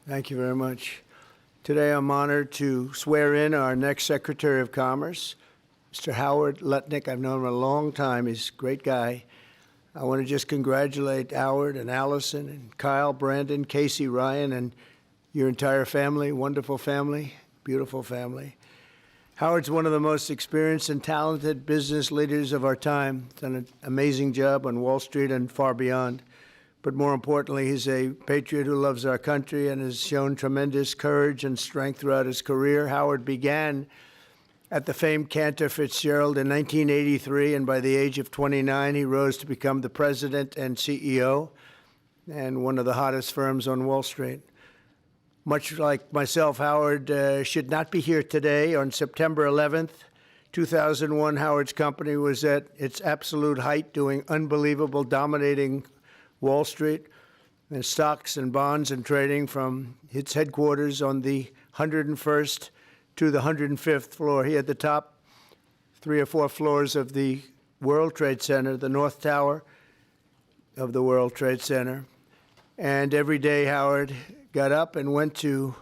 Thank you very much. Today I'm honored to swear in our next Secretary of Commerce, Mr. Howard Lutnick. I've known him a long time. He's a great guy. I want to just congratulate Howard and Allison and Kyle, Brandon, Casey, Ryan, and your entire family. Wonderful family, beautiful family. Howard's one of the most experienced and talented business leaders of our time. Done an amazing job on Wall Street and far beyond. But more importantly, he's a patriot who loves our country and has shown tremendous courage and strength throughout his career. Howard began at the famed Cantor Fitzgerald in 1983, and by the age of 29, he rose to become the president and CEO and one of the hottest firms on Wall Street. Much like myself, Howard should not be here today. On September 11th, 2001, Howard's company was at its absolute height, doing unbelievable, dominating Wall Street and stocks and bonds and trading from its headquarters on the 101st to the 105th floor. He had the top 3 or 4 floors of the World Trade Center, the North Tower of the World Trade Center. And every day Howard got up and went to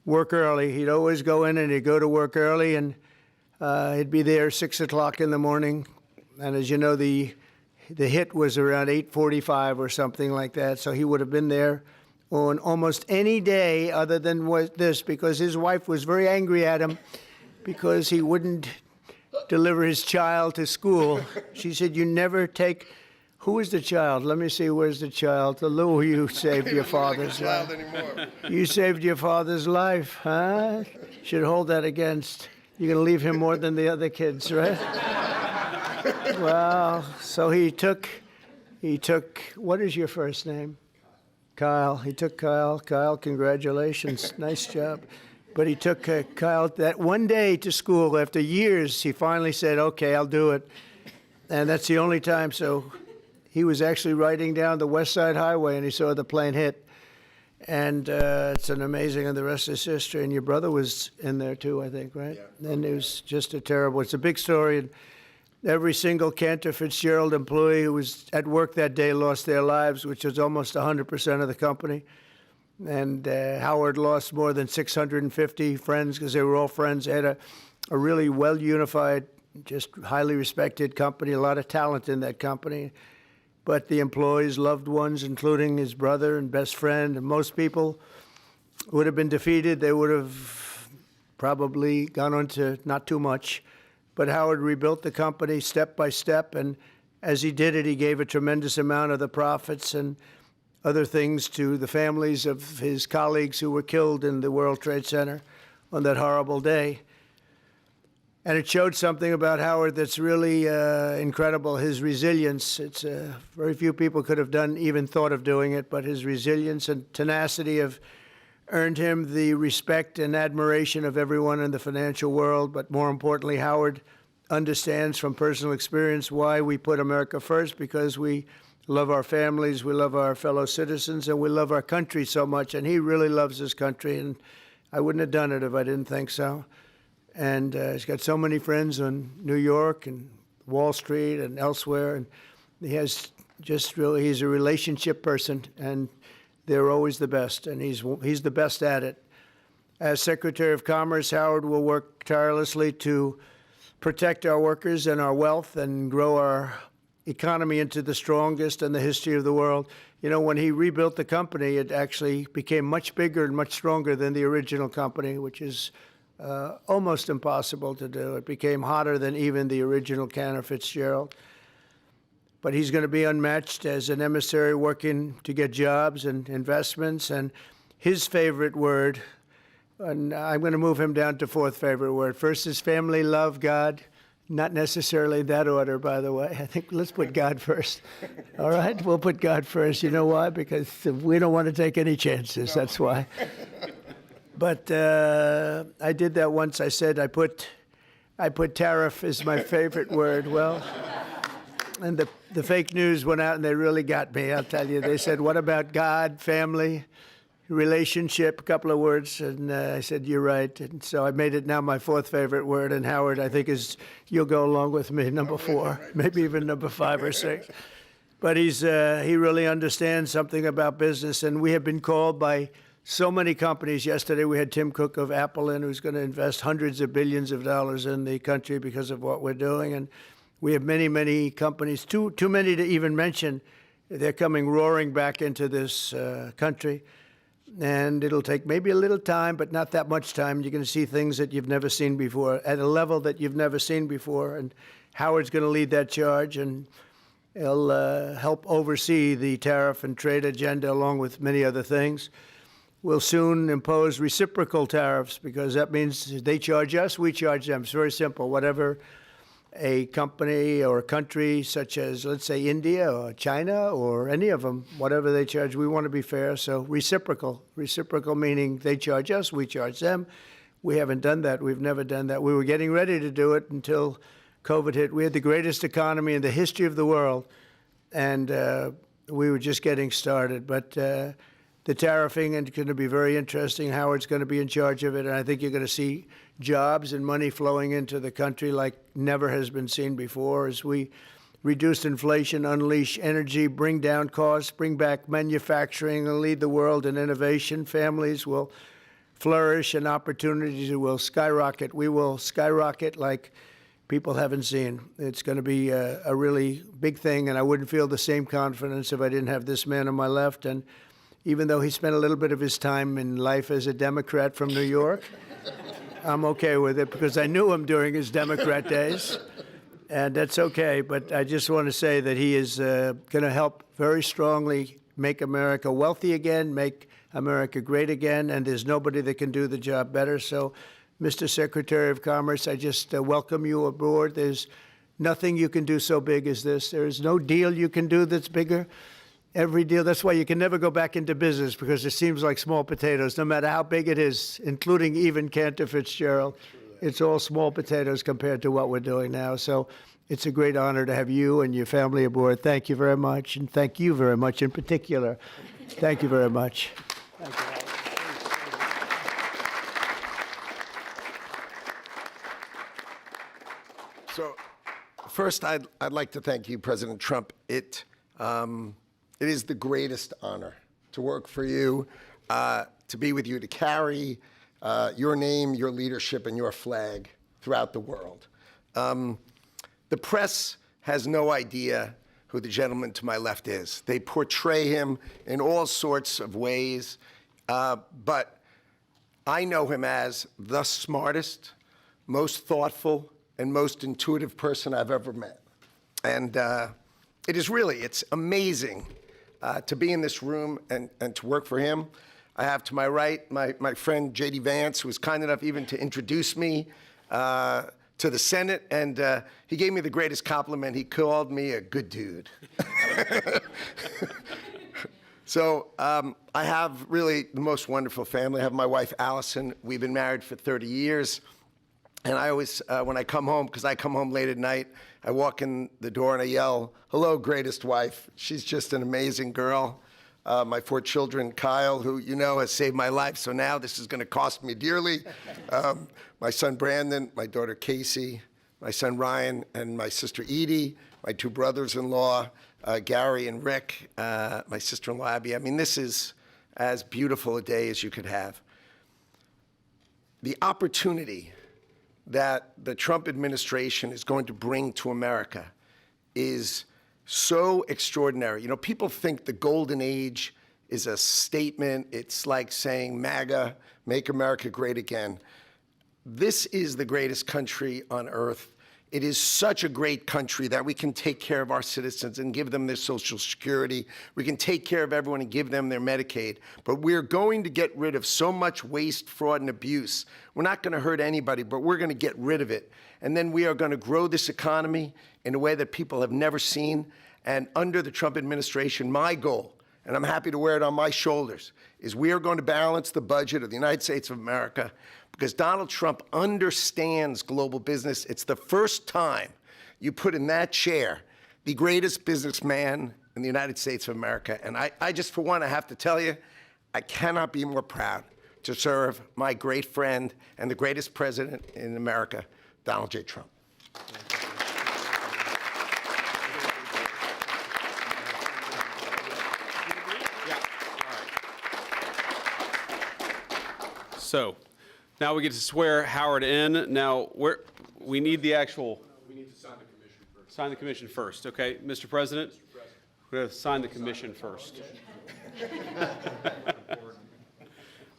work early. He'd always go in and he'd go to work early, and he'd be there 6 o'clock in the morning. And as you know, the hit was around 8:45 or something like that, so he would have been there on almost any day other than this, because his wife was very angry at him because he wouldn't deliver his child to school. She said, "You never take..." Who is the child? Let me see, where's the child? The Lou, you saved your father's life. You saved your father's life, huh? Should hold that against. You're going to leave him more than the other kids, right? Well, so he took, what is your first name? Kyle. He took Kyle. Kyle, congratulations. Nice job. But he took Kyle that one day to school. After years, he finally said, okay, I'll do it. And that's the only time. So he was actually riding down the West Side Highway, and he saw the plane hit. And it's an amazing, and the rest is history. And your brother was in there too, I think, right? Yeah. And it was just it's a big story. And every single Cantor Fitzgerald employee who was at work that day lost their lives, which was almost 100% of the company. And Howard lost more than 650 friends because they were all friends. They had a really well-unified, just highly respected company, a lot of talent in that company. But the employees, loved ones, including his brother and best friend, and most people would have been defeated. They would have probably gone on to not too much. But Howard rebuilt the company step by step, and as he did it, he gave a tremendous amount of the profits and other things to the families of his colleagues who were killed in the World Trade Center on that horrible day. And it showed something about Howard that's really incredible, his resilience. It's very few people could have even thought of doing it, but his resilience and tenacity have earned him the respect and admiration of everyone in the financial world. But more importantly, Howard understands from personal experience why we put America first, because we love our families, we love our fellow citizens, and we love our country so much. And he really loves his country, and I wouldn't have done it if I didn't think so. And he's got so many friends in New York and Wall Street and elsewhere, and he has just really, he's a relationship person, and they're always the best, and he's the best at it. As Secretary of Commerce, Howard will work tirelessly to protect our workers and our wealth and grow our economy into the strongest in the history of the world. You know, when he rebuilt the company, it actually became much bigger and much stronger than the original company, which is almost impossible to do. It became hotter than even the original Cantor Fitzgerald. But he's going to be unmatched as an emissary working to get jobs and investments. And his favorite word, and I'm going to move him down to 4th favorite word. First is family, love, God. Not necessarily that order, by the way. I think let's put God first. All right? We'll put God first. You know why? Because we don't want to take any chances. No. That's why. But I did that once. I said I put tariff as my favorite word. Well, and the fake news went out, and they really got me, I'll tell you. They said, what about God, family, relationship, a couple of words, and I said, you're right. And so I made it now my 4th favorite word, and Howard, I think, you'll go along with me, number 4, maybe even number 5 or 6. But he really understands something about business, and we have been called by so many companies. Yesterday we had Tim Cook of Apple in, who's going to invest hundreds of billions of dollars in the country because of what we're doing. And we have many, many companies, too many to even mention. They're coming roaring back into this country. And it'll take maybe a little time, but not that much time. You're going to see things that you've never seen before at a level that you've never seen before. And Howard's going to lead that charge, and he'll help oversee the tariff and trade agenda along with many other things. We'll soon impose reciprocal tariffs because that means they charge us, we charge them. It's very simple. Whatever a company or a country such as, let's say, India or China or any of them, whatever they charge, we want to be fair. So reciprocal. Reciprocal meaning they charge us, we charge them. We haven't done that. We've never done that. We were getting ready to do it until COVID hit. We had the greatest economy in the history of the world, and we were just getting started. But the tariffing is going to be very interesting. Howard's going to be in charge of it, and I think you're going to see jobs and money flowing into the country like never has been seen before as we reduce inflation, unleash energy, bring down costs, bring back manufacturing, and lead the world in innovation. Families will flourish and opportunities will skyrocket. We will skyrocket like people haven't seen. It's going to be a really big thing, and I wouldn't feel the same confidence if I didn't have this man on my left. And even though he spent a little bit of his time in life as a Democrat from New York, I'm okay with it because I knew him during his Democrat days, and that's okay. But I just want to say that he is going to help very strongly make America wealthy again, make America great again, and there's nobody that can do the job better. So, Mr. Secretary of Commerce, I just welcome you aboard. There's nothing you can do so big as this. There is no deal you can do that's bigger. Every deal, that's why you can never go back into business because it seems like small potatoes, no matter how big it is, including even Cantor Fitzgerald. It's all small potatoes compared to what we're doing now. So it's a great honor to have you and your family aboard. Thank you very much, and thank you very much in particular. Thank you very much. Thank you. So first, I'd like to thank you, President Trump. It is the greatest honor to work for you, to be with you, to carry your name, your leadership, and your flag throughout the world. The press has no idea who the gentleman to my left is. They portray him in all sorts of ways, but I know him as the smartest, most thoughtful, and most intuitive person I've ever met. And it's amazing to be in this room and to work for him. I have to my right my friend J.D. Vance, who was kind enough even to introduce me to the Senate, and he gave me the greatest compliment. He called me a good dude. So I have really the most wonderful family. I have my wife, Allison. We've been married for 30 years. And I always, when I come home, because I come home late at night, I walk in the door and I yell, "Hello, greatest wife." She's just an amazing girl. My 4 children, Kyle, who you know has saved my life, so now this is going to cost me dearly. My son, Brandon, my daughter, Casey, my son, Ryan, and my sister, Edie, my 2 brothers-in-law, Gary and Rick, my sister-in-law, Abby. I mean, this is as beautiful a day as you could have. The opportunity that the Trump administration is going to bring to America is so extraordinary. You know, people think the golden age is a statement. It's like saying MAGA, make America great again. This is the greatest country on earth. It is such a great country that we can take care of our citizens and give them their Social Security. We can take care of everyone and give them their Medicaid. But we're going to get rid of so much waste, fraud, and abuse. We're not going to hurt anybody, but we're going to get rid of it. And then we are going to grow this economy in a way that people have never seen. And under the Trump administration, my goal, and I'm happy to wear it on my shoulders, is we are going to balance the budget of the United States of America because Donald Trump understands global business. It's the first time you put in that chair the greatest businessman in the United States of America. And I just, for one, I have to tell you, I cannot be more proud to serve my great friend and the greatest president in America, Donald J. Trump. So now we get to swear Howard in. Now, we need the actual. We need to sign the commission first. Sign the commission first, okay? Mr. President, we're going to sign the commission first.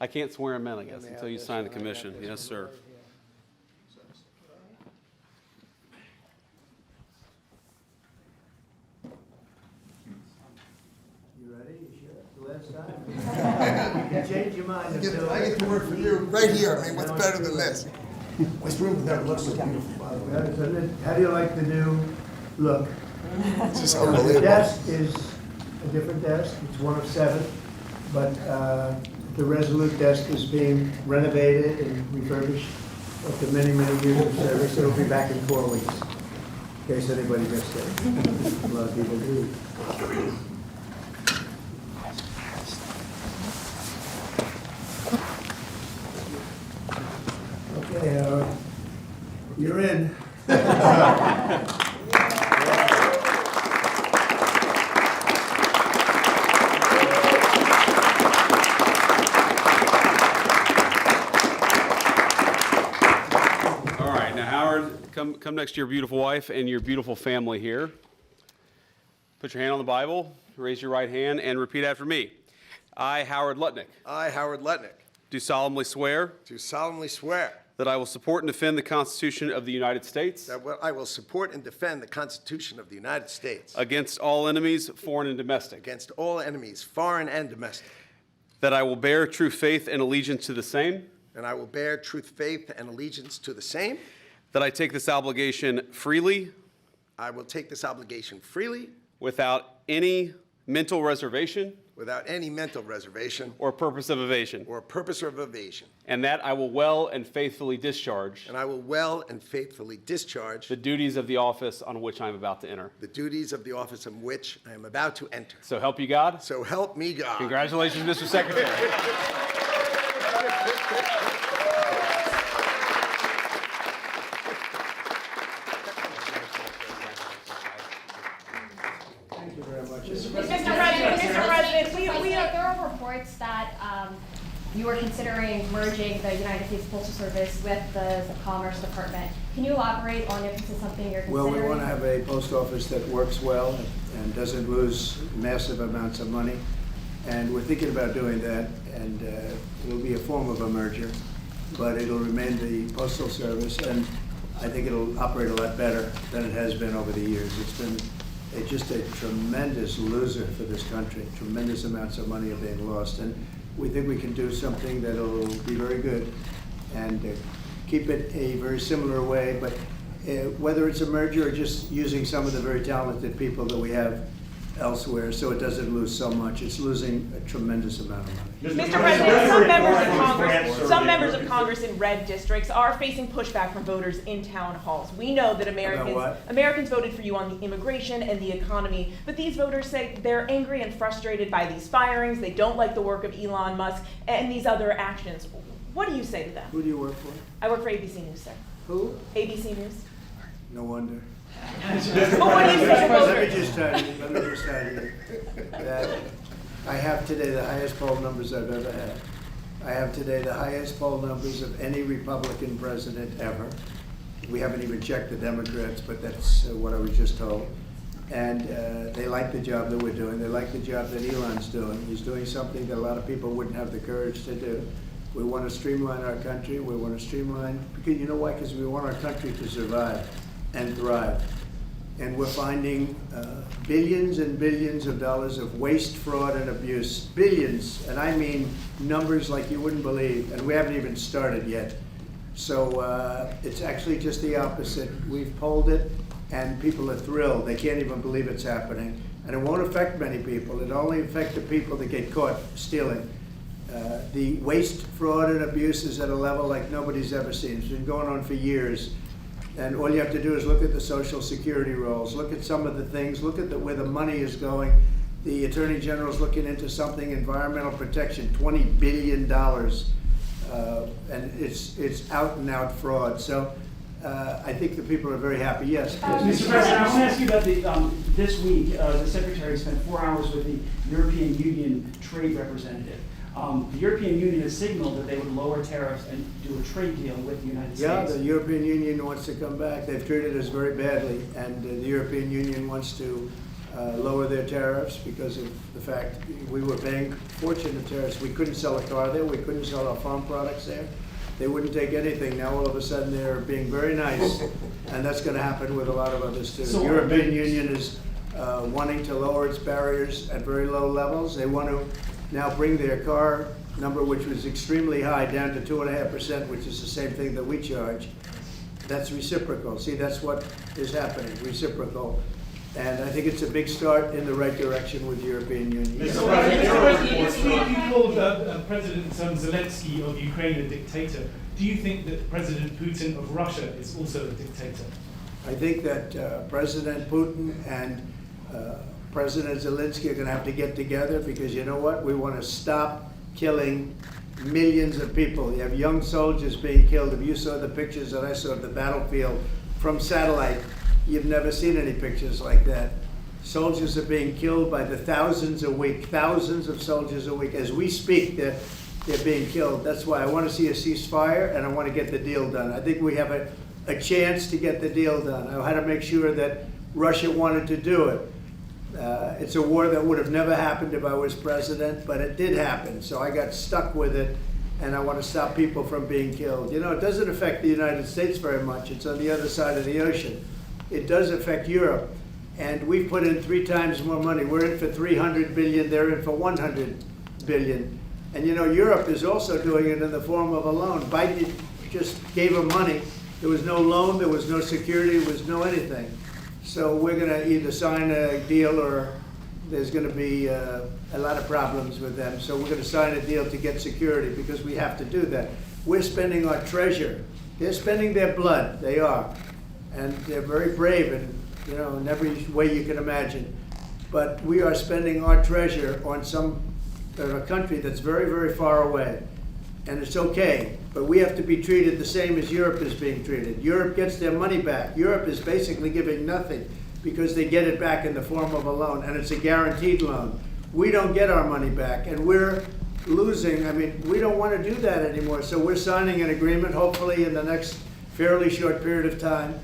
I can't swear him in, I guess, until you sign the commission. Yes, sir. You ready? You sure? The last time? You can change your mind. I get to work for you right here. I mean, what's better than this? This room that looks so beautiful. How do you like the new look? It's just The unbelievable. desk is a different desk. It's one of 7, but the Resolute desk is being renovated and refurbished after many, many years of service. It'll be back in 4 weeks, in case anybody missed it. A lot of people do. Okay, you're in. All right, now Howard, come next to your beautiful wife and your beautiful family here. Put your hand on the Bible, raise your right hand, and repeat after me. I, Howard Lutnick, I, Howard Lutnick, do solemnly swear do solemnly swear that I will support and defend the Constitution of the United States that I will support and defend the Constitution of the United States against all enemies, foreign and domestic, against all enemies, foreign and domestic, that I will bear true faith and allegiance to the same, and I will bear truth, faith, and allegiance to the same. that I take this obligation freely I will take this obligation freely, without any mental reservation without any mental reservation or purpose of evasion, or purpose of evasion, and that I will well and faithfully discharge and I will well and faithfully discharge the duties of the office on which I am about to enter. the duties of the office in which I am about to enter. So help you God. So help me God. Congratulations, Mr. Secretary. Thank you very much. Mr. President, there are reports that you are considering merging the United States Postal Service with the Commerce Department. Can you elaborate on if this is something you're Well, considering? we want to have a post office that works well and doesn't lose massive amounts of money. And we're thinking about doing that, and it'll be a form of a merger, but it'll remain the Postal Service, and I think it'll operate a lot better than it has been over the years. It's been just a tremendous loser for this country. Tremendous amounts of money are being lost, and we think we can do something that'll be very good and keep it a very similar way, but whether it's a merger or just using some of the very talented people that we have elsewhere, so it doesn't lose so much. It's losing a tremendous amount of money. Mr. President, some members of Congress in red districts are facing pushback from voters in town halls. We know that Americans voted for you on the immigration and the economy, but these voters say they're angry and frustrated by these firings. They don't like the work of Elon Musk and these other actions. What do you say to them? Who do you work for? I work for ABC News, sir. Who? ABC News. No wonder. But what do you say to Let voters? me just tell you that I have today the highest poll numbers I've ever had. I have today the highest poll numbers of any Republican president ever. We haven't even checked the Democrats, but that's what I was just told. And they like the job that we're doing. They like the job that Elon's doing. He's doing something that a lot of people wouldn't have the courage to do. We want to streamline our country. We want to streamline, because you know why? Because we want our country to survive and thrive. And we're finding billions and billions of dollars of waste, fraud, and abuse. Billions, and I mean numbers like you wouldn't believe, and we haven't even started yet. So it's actually just the opposite. We've polled it, and people are thrilled. They can't even believe it's happening. And it won't affect many people. It'll only affect the people that get caught stealing. The waste, fraud, and abuse is at a level like nobody's ever seen. It's been going on for years. And all you have to do is look at the Social Security rolls, look at some of the things, look at where the money is going. The Attorney General's looking into something, environmental protection, $20 billion. And it's out and out fraud. So I think the people are very happy. Yes. Mr. President, I want to ask you about this week, the Secretary spent 4 hours with the European Union trade representative. The European Union has signaled that they would lower tariffs and do a trade deal with the United Yeah, States. the European Union wants to come back. They've treated us very badly, and the European Union wants to lower their tariffs because of the fact we were paying fortune tariffs. We couldn't sell a car there. We couldn't sell our farm products there. They wouldn't take anything. Now all of a sudden they're being very nice, and that's going to happen with a lot of others too. So the European Union is wanting to lower its barriers at very low levels. They want to now bring their car number, which was extremely high, down to 2.5%, which is the same thing that we charge. That's reciprocal. See, that's what is happening, reciprocal. And I think it's a big start in the right direction with the European Union. Mr. President, you called President Zelensky of Ukraine a dictator. Do you think that President Putin of Russia is also a dictator? I think that President Putin and President Zelensky are going to have to get together because you know what? We want to stop killing millions of people. You have young soldiers being killed. If you saw the pictures that I saw of the battlefield from satellite, you've never seen any pictures like that. Soldiers are being killed by the thousands a week, thousands of soldiers a week. As we speak, they're being killed. That's why I want to see a ceasefire and I want to get the deal done. I think we have a chance to get the deal done. I had to make sure that Russia wanted to do it. It's a war that would have never happened if I was president, but it did happen. So I got stuck with it, and I want to stop people from being killed. You know, it doesn't affect the United States very much. It's on the other side of the ocean. It does affect Europe, and we've put in 3 times more money. We're in for 300 billion, they're in for 100 billion. And you know, Europe is also doing it in the form of a loan. Biden just gave them money. There was no loan, there was no security, there was no anything. So we're going to either sign a deal or there's going to be a lot of problems with them. So we're going to sign a deal to get security because we have to do that. We're spending our treasure. They're spending their blood. They are. And they're very brave and, you know, in every way you can imagine. But we are spending our treasure on a country that's very, very far away. And it's okay, but we have to be treated the same as Europe is being treated. Europe gets their money back. Europe is basically giving nothing because they get it back in the form of a loan, and it's a guaranteed loan. We don't get our money back, and we're losing. I mean, we don't want to do that anymore, so we're signing an agreement, hopefully in the next fairly short period of time,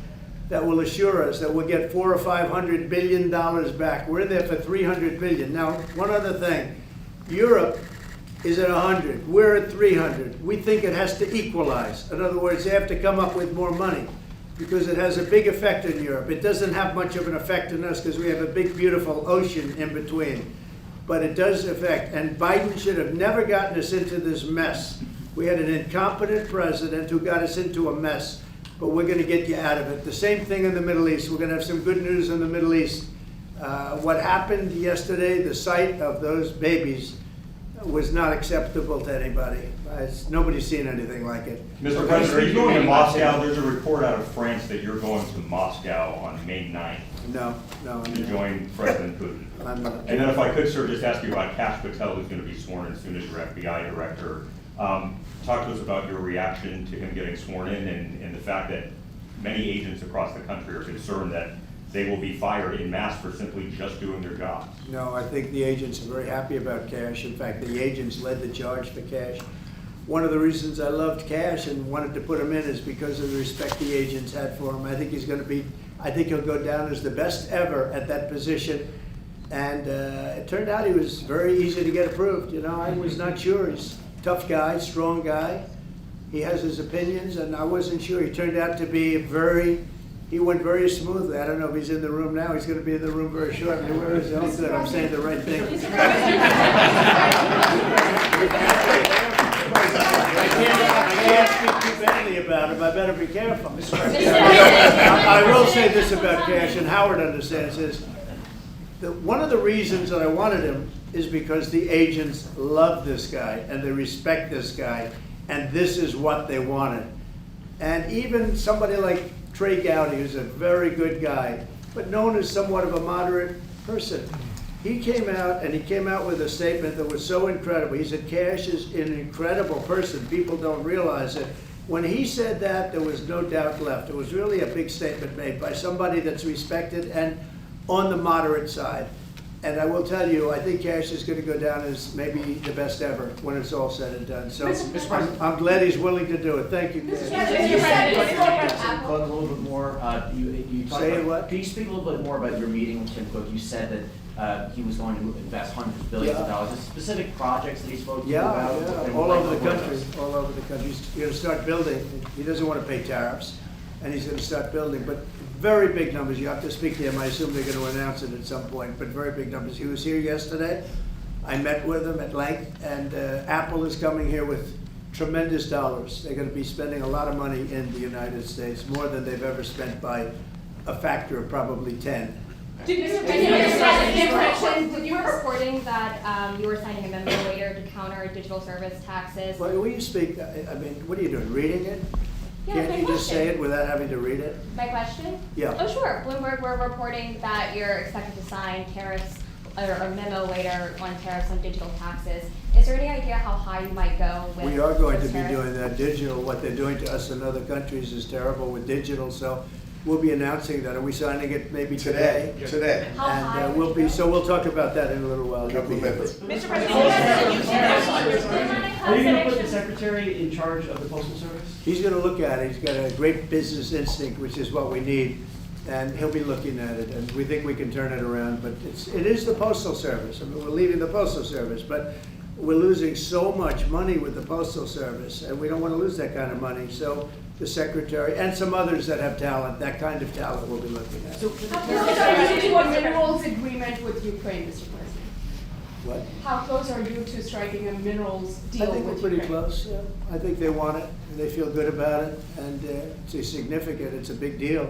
that will assure us that we'll get $400 or $500 billion back. We're in there for $300 billion. Now, one other thing. Europe is at 100. We're at 300. We think it has to equalize. In other words, they have to come up with more money because it has a big effect in Europe. It doesn't have much of an effect on us because we have a big, beautiful ocean in between. But it does affect. And Biden should have never gotten us into this mess. We had an incompetent president who got us into a mess. But we're going to get you out of it. The same thing in the Middle East. We're going to have some good news in the Middle East. What happened yesterday, the sight of those babies was not acceptable to anybody. Nobody's seen anything like it. Mr. President, are you going to Moscow? There's a report out of France that you're going to Moscow on May 9th. No. To join President Putin. I'm not. And then if I could, sir, just ask you about Kash Patel, who's going to be sworn in soon as your FBI director. Talk to us about your reaction to him getting sworn in and the fact that many agents across the country are concerned that they will be fired en masse for simply just doing their jobs. No, I think the agents are very happy about Kash. In fact, the agents led the charge for Kash. One of the reasons I loved Kash and wanted to put him in is because of the respect the agents had for him. I think he'll go down as the best ever at that position. And it turned out he was very easy to get approved. You know, I was not sure. He's a tough guy, strong guy. He has his opinions, and I wasn't sure. He turned out to be he went very smoothly. I don't know if he's in the room now. He's going to be in the room very shortly. Where is he? Oh, good. I'm saying the right thing. I can't speak too badly about him. I better be careful. I will say this about Kash, and Howard understands this. One of the reasons that I wanted him is because the agents love this guy, and they respect this guy, and this is what they wanted. And even somebody like Trey Gowdy, who's a very good guy, but known as somewhat of a moderate person. He came out with a statement that was so incredible. He said, Kash is an incredible person. People don't realize it. When he said that, there was no doubt left. It was really a big statement made by somebody that's respected and on the moderate side. And I will tell you, I think cash is going to go down as maybe the best ever when it's all said and done. So I'm glad he's willing to do it. Thank you, Cash. Talk a little bit more, you talked Say about, what? Can you speak a little bit more about your meeting with Tim Cook? You said that he was going to invest hundreds of billions of dollars. Is there specific projects that he spoke to you about? Yeah, all over the country, all over the country. He's going to start building. He doesn't want to pay tariffs, and he's going to start building. But very big numbers. You have to speak to him. I assume they're going to announce it at some point, but very big numbers. He was here yesterday. I met with him at length, and Apple is coming here with tremendous dollars. They're going to be spending a lot of money in the United States, more than they've ever spent by a factor of probably 10. You were reporting that you were signing a memo later to counter digital service taxes. Well, will you speak? I mean, what are you doing, reading it? Yeah, Can't my you just say question. it without having to read it? My question? Yeah. Oh, sure. Bloomberg, we're reporting that you're expected to sign tariffs or a memo later on tariffs on digital taxes. Is there any idea how high you might go with We are going to those be tariffs? doing that. Digital, what they're doing to us in other countries is terrible with digital, so we'll be announcing that. Are we signing it maybe today? Today. How high And would we'll you be, go? so we'll talk about that in a little while. You'll Couple be of minutes. Mr. President, Are you going to put the secretary in charge of the postal service? He's gonna look at it. He's got a great business instinct, which is what we need. And he'll be looking at it, and we think we can turn it around, but it is the Postal Service. I mean, we're leaving the Postal Service, but we're losing so much money with the Postal Service, and we don't want to lose that kind of money. So the Secretary, and some others that have talent, that kind of talent we'll be looking at. How close are you to a minerals agreement with Ukraine, Mr. President? What? How close are you to striking a minerals I deal think we're with pretty Ukraine? close, yeah. I think they want it, and they feel good about it, and it's significant, it's a big deal.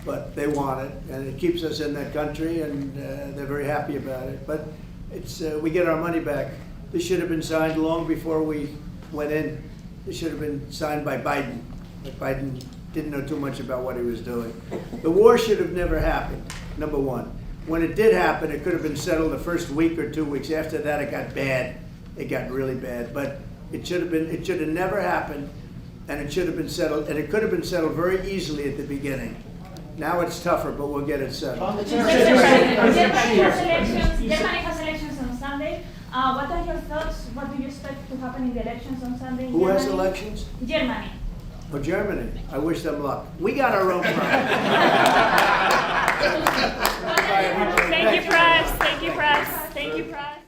But they want it, and it keeps us in that country, and they're very happy about it. But it's we get our money back. This should have been signed long before we went in. This should have been signed by Biden. But Biden didn't know too much about what he was doing. The war should have never happened, number one. When it did happen, it could have been settled the first week or 2 weeks. After that, it got bad. It got really bad. But it should have never happened, and it should have been settled, and it could have been settled very easily at the beginning. Now it's tougher, but we'll get it settled. Germany has elections on Sunday. What are your thoughts? What do you expect to happen in the elections on Sunday in Who has Germany? elections? Germany. Oh, Germany. I wish them luck. We got our own problem. Thank you, press. Thank you, press. Thank you, press.